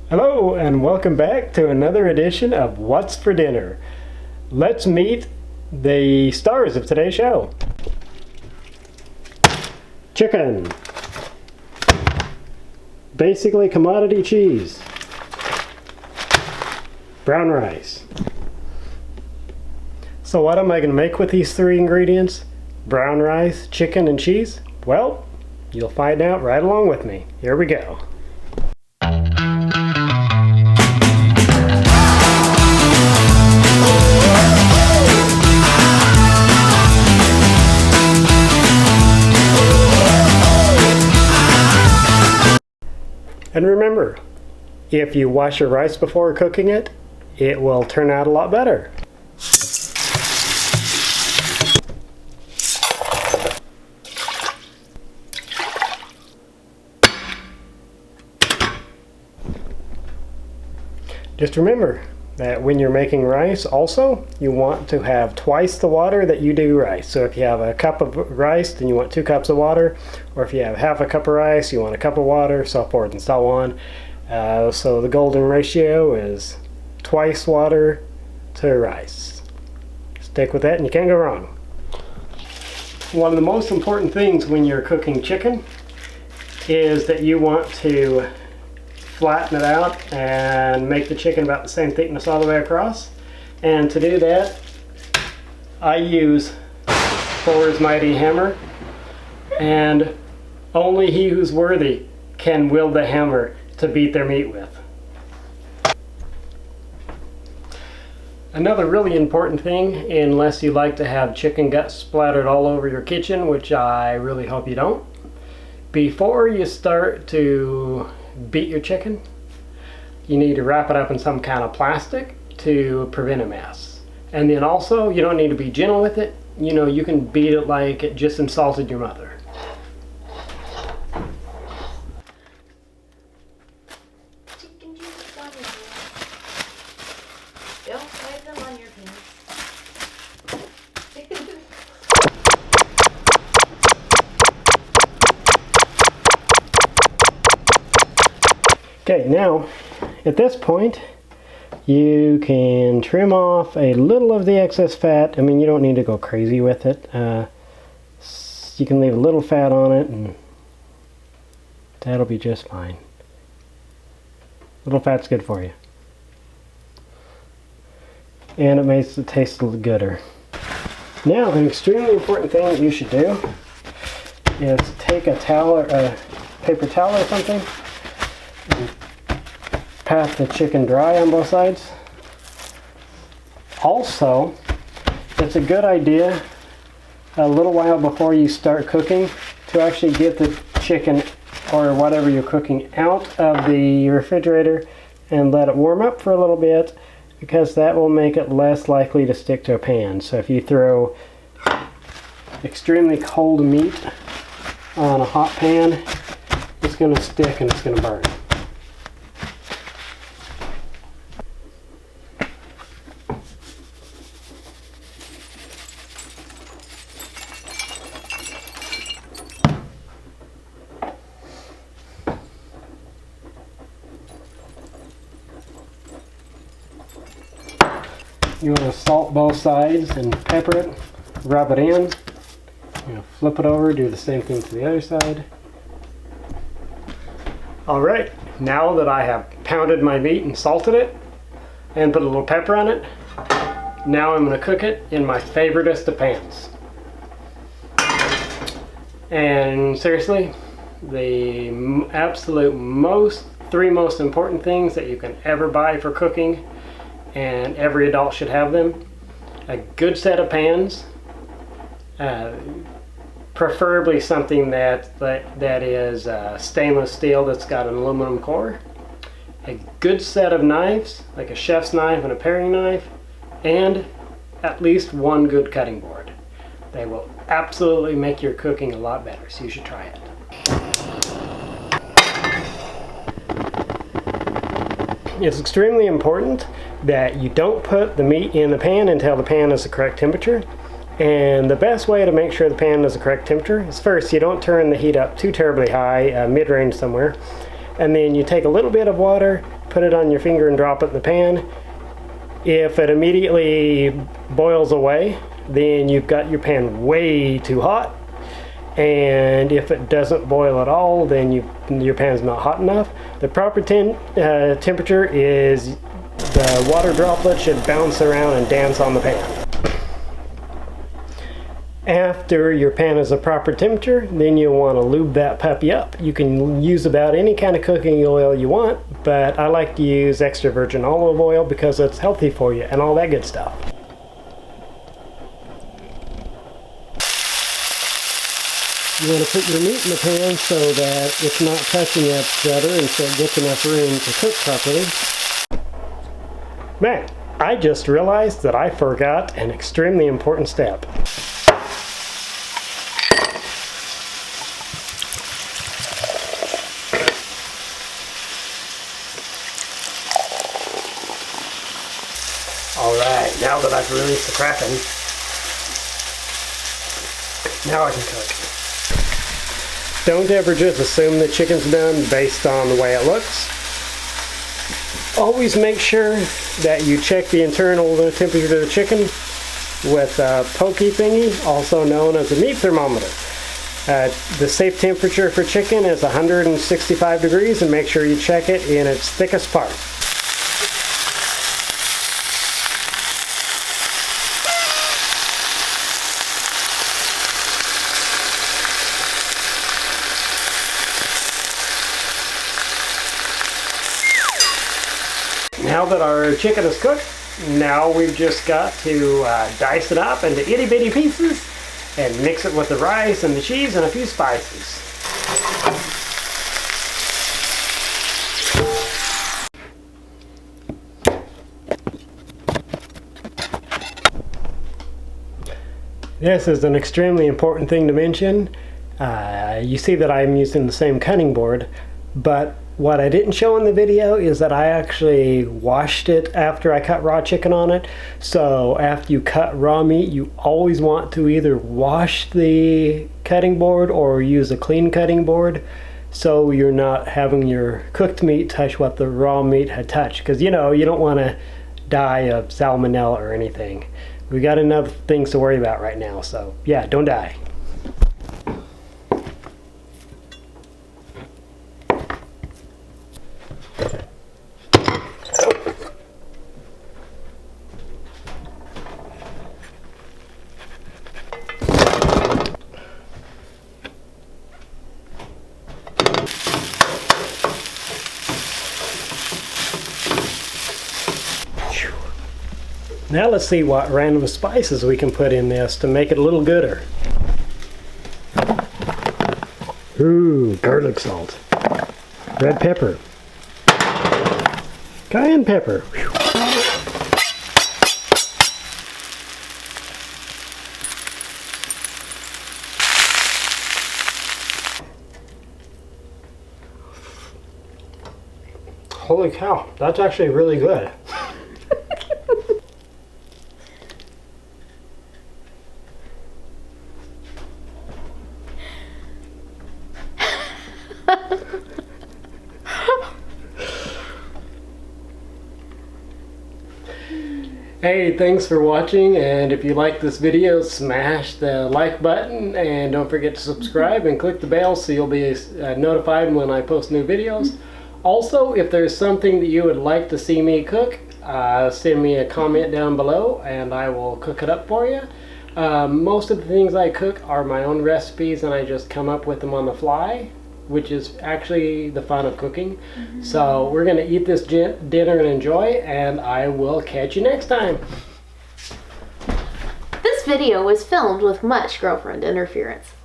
Hello and welcome back to another edition of What's for Dinner. Let's meet the stars of today's show. Chicken. Basically commodity cheese. Brown rice. So what am I going to make with these three ingredients? Brown rice, chicken, and cheese? Well, you'll find out right along with me. Here we go. And remember, if you wash your rice before cooking it, it will turn out a lot better. Just remember that when you're making rice, also, you want to have twice the water that you do rice. So if you have a cup of rice, then you want 2 cups of water. Or if you have half a cup of rice, you want a cup of water, so forth and so on. So the golden ratio is twice water to rice. Stick with that and you can't go wrong. One of the most important things when you're cooking chicken is that you want to flatten it out and make the chicken about the same thickness all the way across. And to do that, I use Thor's mighty hammer, and only he who's worthy can wield the hammer to beat their meat with. Another really important thing, unless you like to have chicken guts splattered all over your kitchen, which I really hope you don't, before you start to beat your chicken, you need to wrap it up in some kind of plastic to prevent a mess. And then also, you don't need to be gentle with it. You know, you can beat it like it just insulted your mother. Chicken juice on your hands. Don't wipe them on your pants. Okay, now at this point you can trim off a little of the excess fat. I mean, you don't need to go crazy with it. You can leave a little fat on it and that'll be just fine. Little fat's good for you. And it makes it taste a little gooder. Now, an extremely important thing that you should do is take a towel or a paper towel or something and pat the chicken dry on both sides. Also, it's a good idea a little while before you start cooking to actually get the chicken or whatever you're cooking out of the refrigerator and let it warm up for a little bit, because that will make it less likely to stick to a pan. So if you throw extremely cold meat on a hot pan, it's going to stick and it's going to burn. You want to salt both sides and pepper it, rub it in, flip it over, do the same thing to the other side. Alright, now that I have pounded my meat and salted it and put a little pepper on it, now I'm going to cook it in my favoriteest of pans. And seriously, the absolute three most important things that you can ever buy for cooking, and every adult should have them: a good set of pans, preferably something that is stainless steel that's got an aluminum core, a good set of knives, like a chef's knife and a paring knife, and at least one good cutting board. They will absolutely make your cooking a lot better, so you should try it. It's extremely important that you don't put the meat in the pan until the pan is the correct temperature. And the best way to make sure the pan is the correct temperature is, first, you don't turn the heat up too terribly high, mid-range somewhere. And then you take a little bit of water, put it on your finger and drop it in the pan. If it immediately boils away, then you've got your pan way too hot. And if it doesn't boil at all, then your pan's not hot enough. The proper temperature is the water droplet should bounce around and dance on the pan. After your pan is a proper temperature, then you'll want to lube that puppy up. You can use about any kind of cooking oil you want, but I like to use extra virgin olive oil because it's healthy for you and all that good stuff. You want to put your meat in the pan so that it's not touching each other and so it gets enough room to cook properly. Man, I just realized that I forgot an extremely important step. Alright, now that I've released the Kraken, now I can cook. Don't ever just assume the chicken's done based on the way it looks. Always make sure that you check the internal temperature of the chicken with a pokey thingy, also known as a meat thermometer. The safe temperature for chicken is 165 degrees, and make sure you check it in its thickest part. Now that our chicken is cooked, now we've just got to dice it up into itty bitty pieces and mix it with the rice and the cheese and a few spices. This is an extremely important thing to mention. You see that I'm using the same cutting board, but what I didn't show in the video is that I actually washed it after I cut raw chicken on it. So after you cut raw meat, you always want to either wash the cutting board or use a clean cutting board so you're not having your cooked meat touch what the raw meat had touched. Because you don't want to die of salmonella or anything. We got enough things to worry about right now, so yeah, don't die. Now let's see what random spices we can put in this to make it a little gooder. Ooh, garlic salt, red pepper, cayenne pepper. Whew. Holy cow, that's actually really good. Hey, thanks for watching, and if you like this video, smash the like button and don't forget to subscribe and click the bell so you'll be notified when I post new videos. Also, if there's something that you would like to see me cook, send me a comment down below and I will cook it up for you. Most of the things I cook are my own recipes and I just come up with them on the fly, which is actually the fun of cooking. So we're gonna eat this dinner and enjoy, and I will catch you next time. This video was filmed with much girlfriend interference.